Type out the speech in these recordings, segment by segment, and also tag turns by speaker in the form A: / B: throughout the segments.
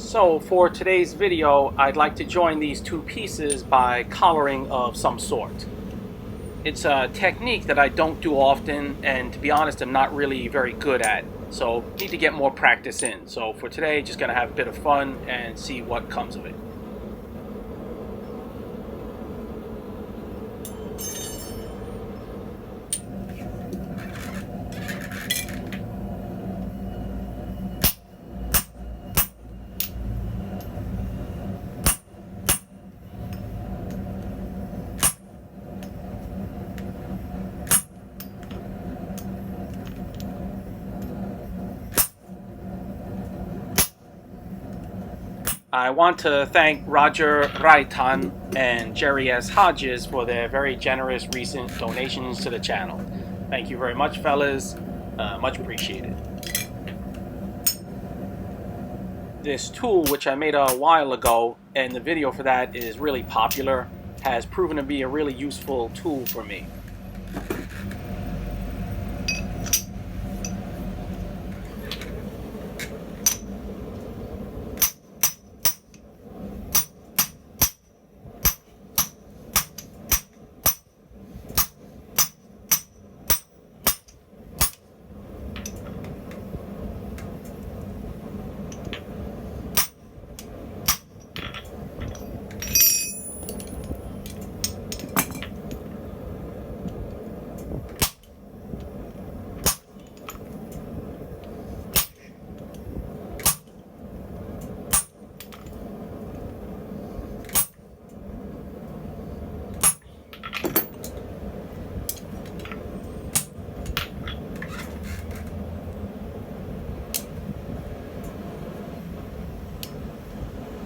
A: So for today's video, I'd like to join these two pieces by collaring of some sort. It's a technique that I don't do often, and to be honest, I'm not really very good at. So need to get more practice in. So for today, just gonna have a bit of fun and see what comes of it. I want to thank Roger Raitan and Jerry S. Hodges for their very generous recent donations to the channel. Thank you very much, fellas. Much appreciated. This tool, which I made a while ago, and the video for that is really popular, has proven to be a really useful tool for me.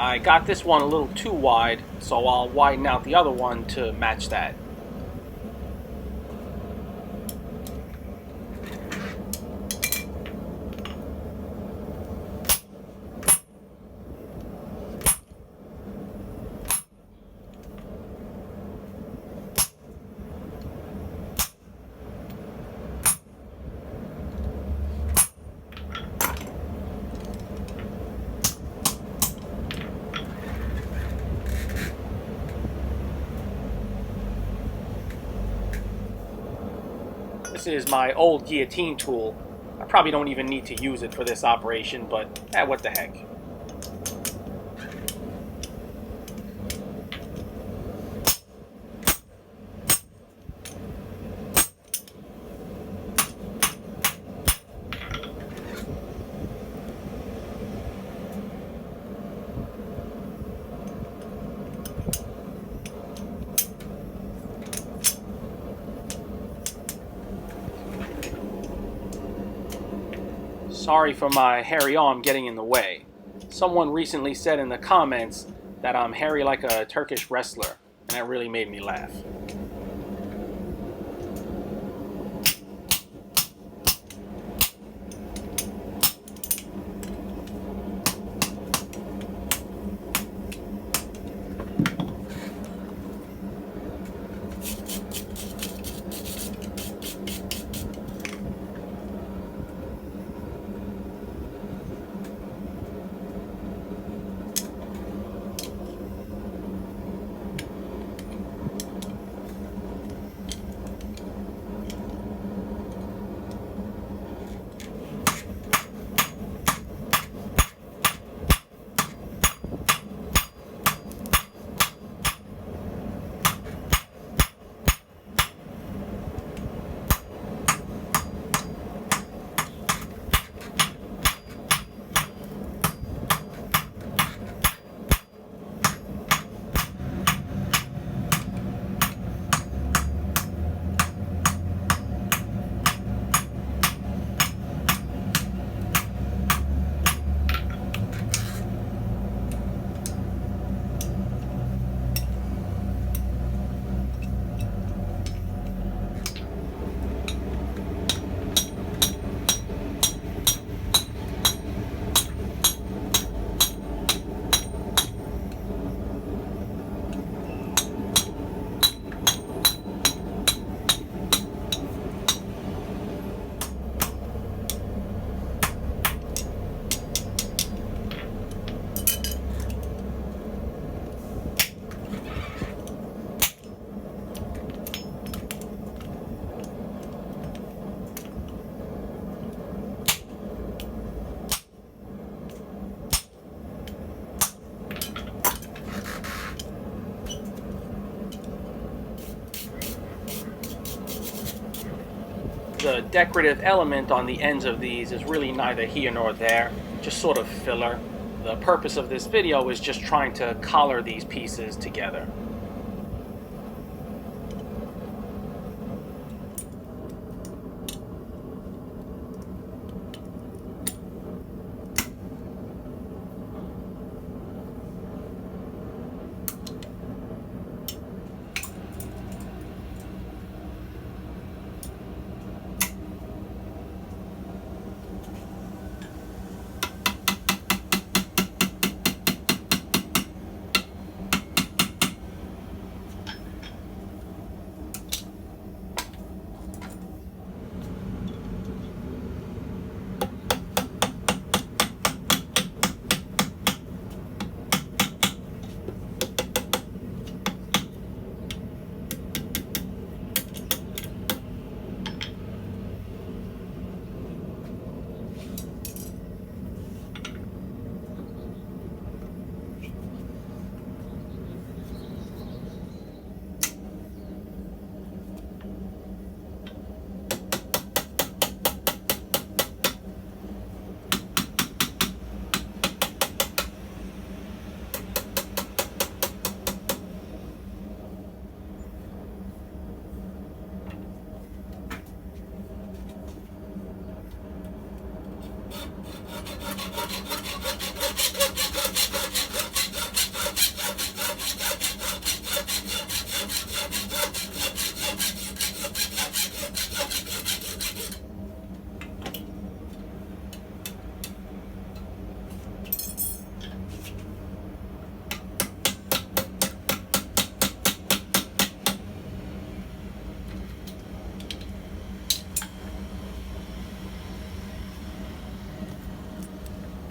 A: I got this one a little too wide, so I'll widen out the other one to match that. This is my old guillotine tool. I probably don't even need to use it for this operation, but what the heck. Sorry for my hairy arm getting in the way. Someone recently said in the comments that I'm hairy like a Turkish wrestler, and that really made me laugh. The decorative element on the ends of these is really neither here nor there, just sort of filler. The purpose of this video is just trying to collar these pieces together.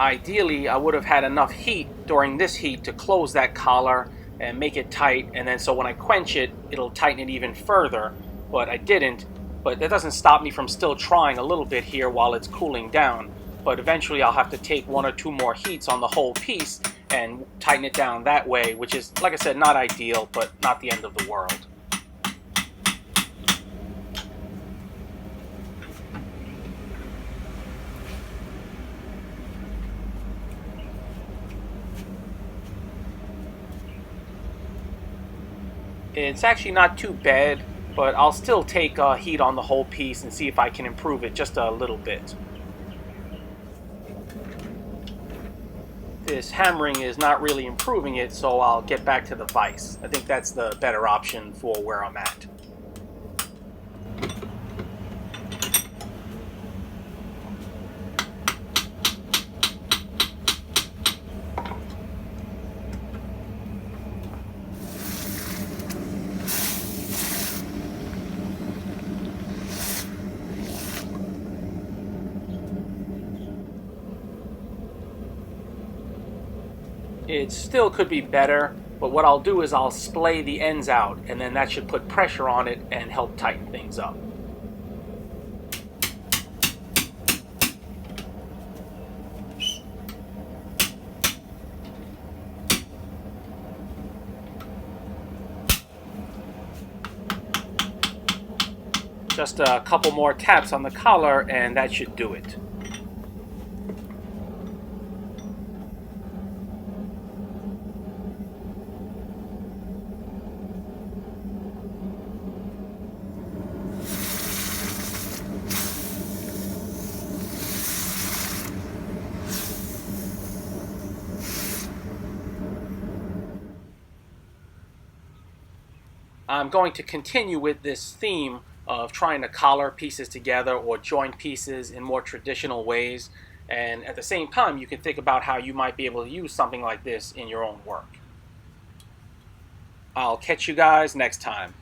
A: Ideally, I would have had enough heat during this heat to close that collar and make it tight, and then so when I quench it, it'll tighten it even further, but I didn't. But that doesn't stop me from still trying a little bit here while it's cooling down. But eventually I'll have to take 1 or 2 more heats on the whole piece and tighten it down that way, which is, like I said, not ideal, but not the end of the world. It's actually not too bad, but I'll still take heat on the whole piece and see if I can improve it just a little bit. This hammering is not really improving it, so I'll get back to the vise. I think that's the better option for where I'm at. It still could be better, but what I'll do is I'll splay the ends out, and then that should put pressure on it and help tighten things up. Just a couple more taps on the collar and that should do it. I'm going to continue with this theme of trying to collar pieces together or join pieces in more traditional ways, and at the same time you can think about how you might be able to use something like this in your own work. I'll catch you guys next time.